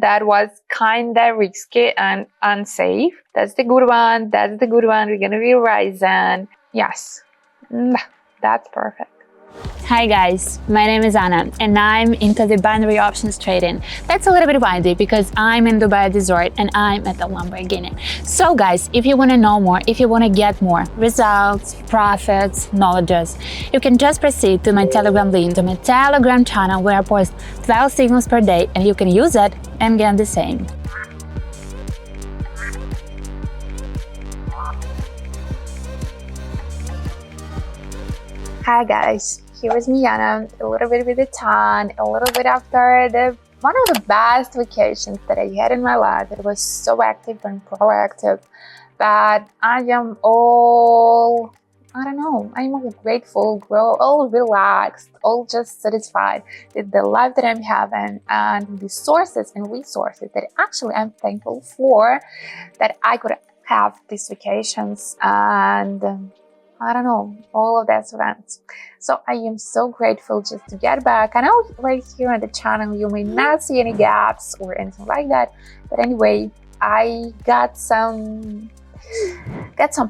That was kinda risky and unsafe. That's the good one. That's the good one. We're gonna be rising. Yes, that's perfect. Hi guys, my name is Anna and I'm into the binary options trading. That's a little bit windy because I'm in Dubai Resort and I'm at the Lamborghini. So guys, if you want to know more, if you want to get more results, profits, knowledges, you can just proceed to my Telegram link, to my Telegram channel where I post 12 signals per day and you can use it and get the same. Hi guys, here's me Anna, a little bit with the tan, a little bit after one of the best vacations that I had in my life. It was so active and proactive, but I am all grateful, all relaxed, all just satisfied with the life that I'm having and the sources and resources that actually I'm thankful for, that I could have these vacations and all of those events. So I am so grateful just to get back. I know right here on the channel you may not see any gaps or anything like that, but anyway, I got some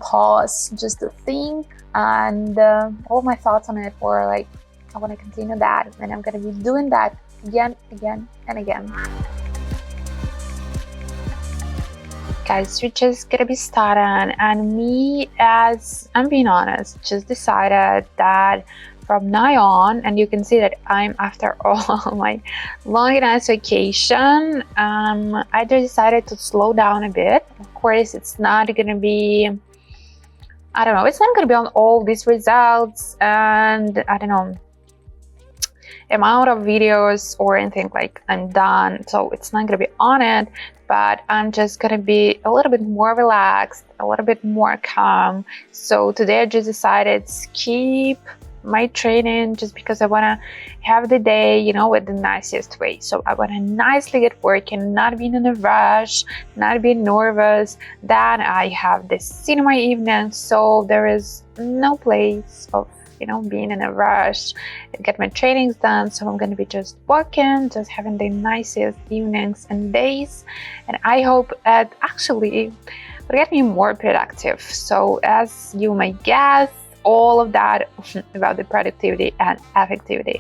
pause just to think, and all my thoughts on it were like, I want to continue that, and I'm going to be doing that again and again. Guys, we're just gonna be starting, and me, as I'm being honest, just decided that from now on, and you can see that I'm after all my long enough vacation, I just decided to slow down a bit. Of course, it's not gonna be, it's not gonna be on all these results and amount of videos or anything like I'm done, so it's not gonna be on it, but I'm just gonna be a little bit more relaxed, a little bit more calm. So today I just decided to skip my training just because I want to have the day, with the nicest way. So I want to nicely get working, not being in a rush, not being nervous. Then I have this cinema evening, so there is no place of being in a rush and get my trainings done. So I'm going to be just working, just having the nicest evenings and days, and I hope it actually will get me more productive. So as you may guess, all of that about the productivity and effectivity,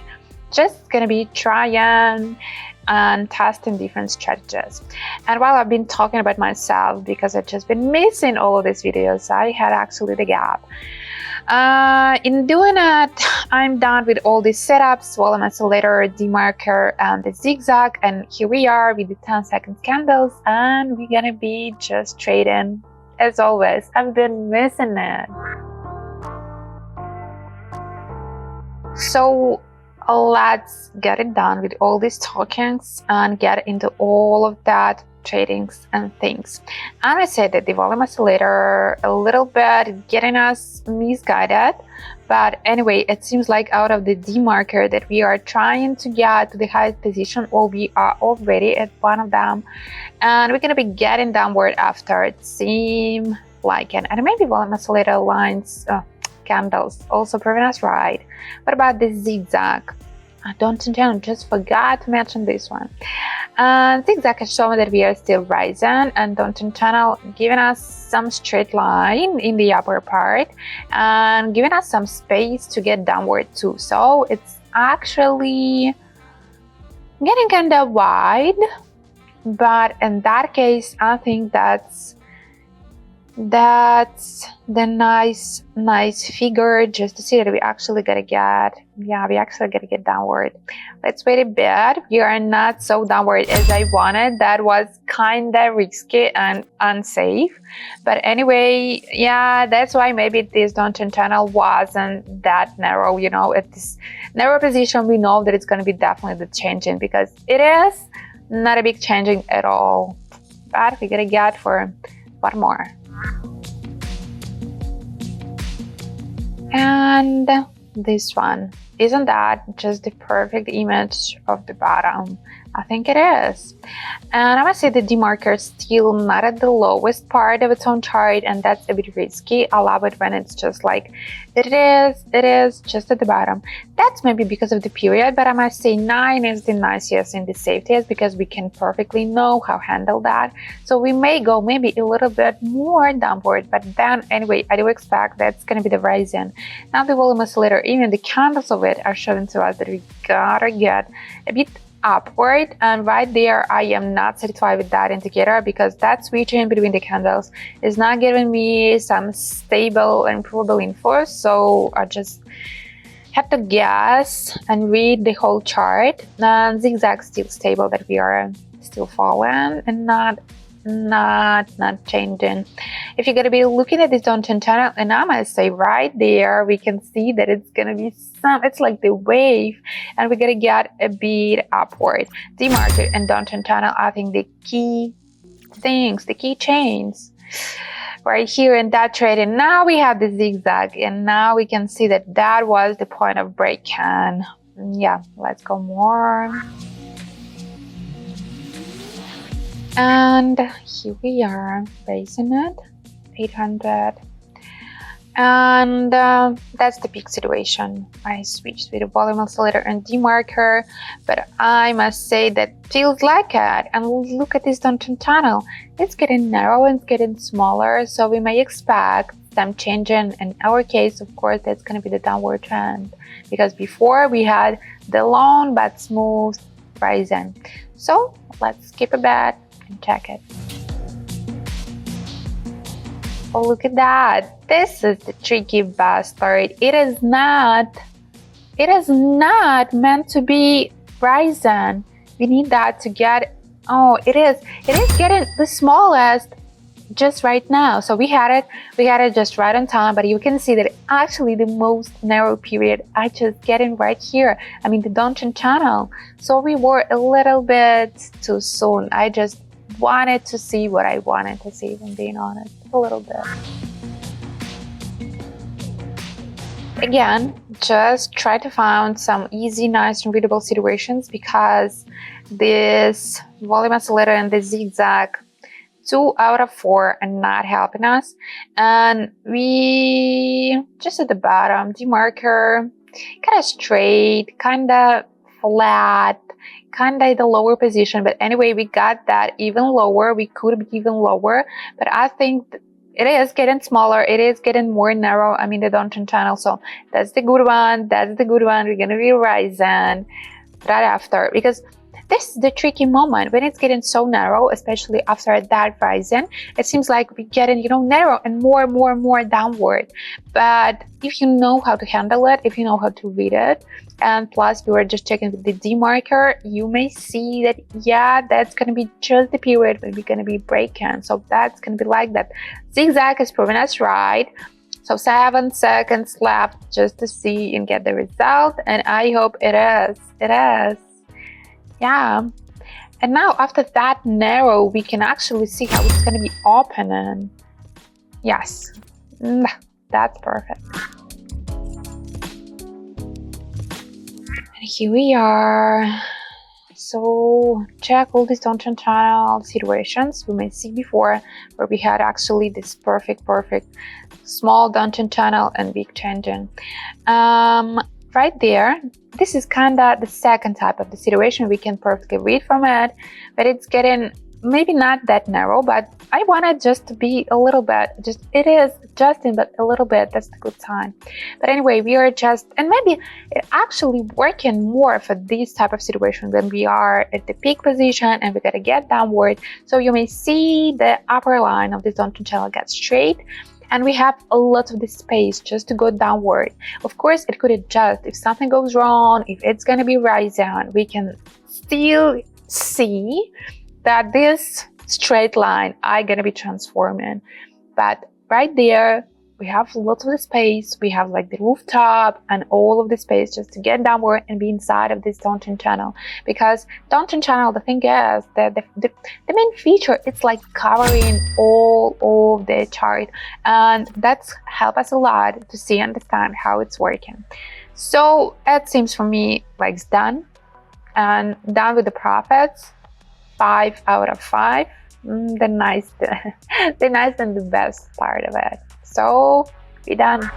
just gonna be trying and testing different strategies. And while I've been talking about myself, because I've just been missing all of these videos, I had actually the gap. In doing it, I'm done with all these setups, volume oscillator, demarker, and the zigzag, and here we are with the 10-second candles, and we're gonna be just trading as always. I've been missing it. So let's get it done with all these talkings and get into all of that tradings and things. And I said that the volume oscillator a little bit getting us misguided, but anyway, it seems like out of the demarker that we are trying to get to the highest position, or we are already at one of them, and we're going to be getting downward after. It seems like it. And maybe volume oscillator lines, candles also proving us right. What about the zigzag? I just forgot to mention this one. Zigzag has shown that we are still rising, and Downton Channel giving us some straight line in the upper part and giving us some space to get downward too. So it's actually getting kind of wide, but in that case, I think that's the nice figure, just to see that we actually gotta get downward. Let's wait a bit. We are not so downward as I wanted. That was kinda risky and unsafe, but anyway, that's why maybe this Downton channel wasn't that narrow. At this narrow position, we know that it's going to be definitely the changing, because it is not a big changing at all, but we gotta get for one more. And this one, isn't that just the perfect image of the bottom? I think it is. And I must say the demarker is still not at the lowest part of its own chart, and that's a bit risky. I love it when it's just like it is just at the bottom. That's maybe because of the period, but I must say 9 is the nicest in the safetiest because we can perfectly know how to handle that. So we may go maybe a little bit more downward, but then anyway, I do expect that's going to be the rising. Now the volume oscillator, even the candles of it are showing to us that we gotta get a bit upward, and right there I am not satisfied with that indicator because that switching between the candles is not giving me some stable and provable info. So I just have to guess and read the whole chart. And zigzag still stable, that we are still falling and not changing. If you're gonna be looking at this downtrend channel, and I must say right there we can see that it's gonna be it's like the wave, and we're gonna get a bit upward. The market and downtrend channel, I think the key things, the key chains right here in that trade. And now we have the zigzag, and now we can see that that was the point of break-in. Yeah, let's go more. And here we are, raising it, 800. And that's the peak situation. I switched with the volume oscillator and demarker, but I must say that feels like it. And look at this downtrend channel. It's getting narrow and it's getting smaller, so we may expect some changing. In our case, of course, that's going to be the downward trend, because before we had the long but smooth rising. So let's skip a bit and check it. Oh, look at that. This is the tricky bastard. It is not meant to be rising. We need that to get, oh, it is getting the smallest just right now. So we had it just right on time, but you can see that actually the most narrow period I just getting right here. I mean the downtrend channel. So we were a little bit too soon. I just wanted to see what I wanted to see, if I'm being honest, a little bit. Again, just try to find some easy, nice and readable situations, because this volume oscillator and the zigzag, 2 out of 4 are not helping us. And we just at the bottom, demarker, kind of straight, kind of flat, kind of the lower position. But anyway, we got that even lower. We could be even lower, but I think it is getting smaller. It is getting more narrow. I mean the downtrend channel. So that's the good one. That's the good one. We're gonna be rising right after, because this is the tricky moment when it's getting so narrow, especially after that rising. It seems like we're getting, narrow and more downward. But if you know how to handle it, if you know how to read it, and plus you are just checking with the demarker, you may see that, yeah, that's going to be just the period when we're going to be breaking. So that's going to be like that. Zigzag is proving us right. So 7 seconds left just to see and get the result. And I hope it is. It is. Yeah. And now after that narrow, we can actually see how it's going to be opening. Yes. That's perfect. And here we are. So check all these downtrend channel situations we may see before, where we had actually this perfect small downtrend channel and big changing. Right there, this is kind of the second type of the situation. We can perfectly read from it, but it's getting maybe not that narrow, but I want it just to be a little bit, it is adjusting, but a little bit, that's the good sign. But anyway, we are just, and maybe actually working more for this type of situation when we are at the peak position and we gotta get downward. So you may see the upper line of this downtrend channel get straight, and we have a lot of the space just to go downward. Of course, it could adjust if something goes wrong, if it's gonna be rising. We can still see that this straight line are gonna be transforming. But right there, we have lots of the space. We have like the rooftop and all of the space just to get downward and be inside of this downtrend channel. Because downtrend channel, the thing is that the main feature, it's like covering all of the chart, and that's helped us a lot to see and understand how it's working. So it seems for me like it's done. and done with the profits. 5 out of 5. The nice and the best part of it. So we're done.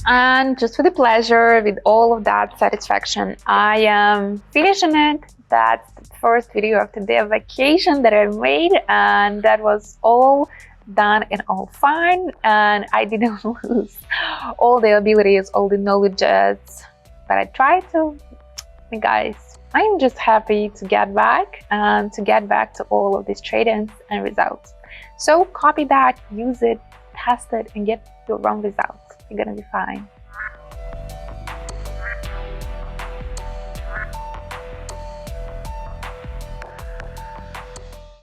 And just with the pleasure, with all of that satisfaction, I am finishing it. That's the first video of the day of vacation that I made, and that was all done and all fine, and I didn't lose all the abilities, all the knowledges, but I tried to. Guys, I'm just happy to get back and to get back to all of these trade-ins and results. So copy that, use it, test it, and get your own results. You're gonna be fine.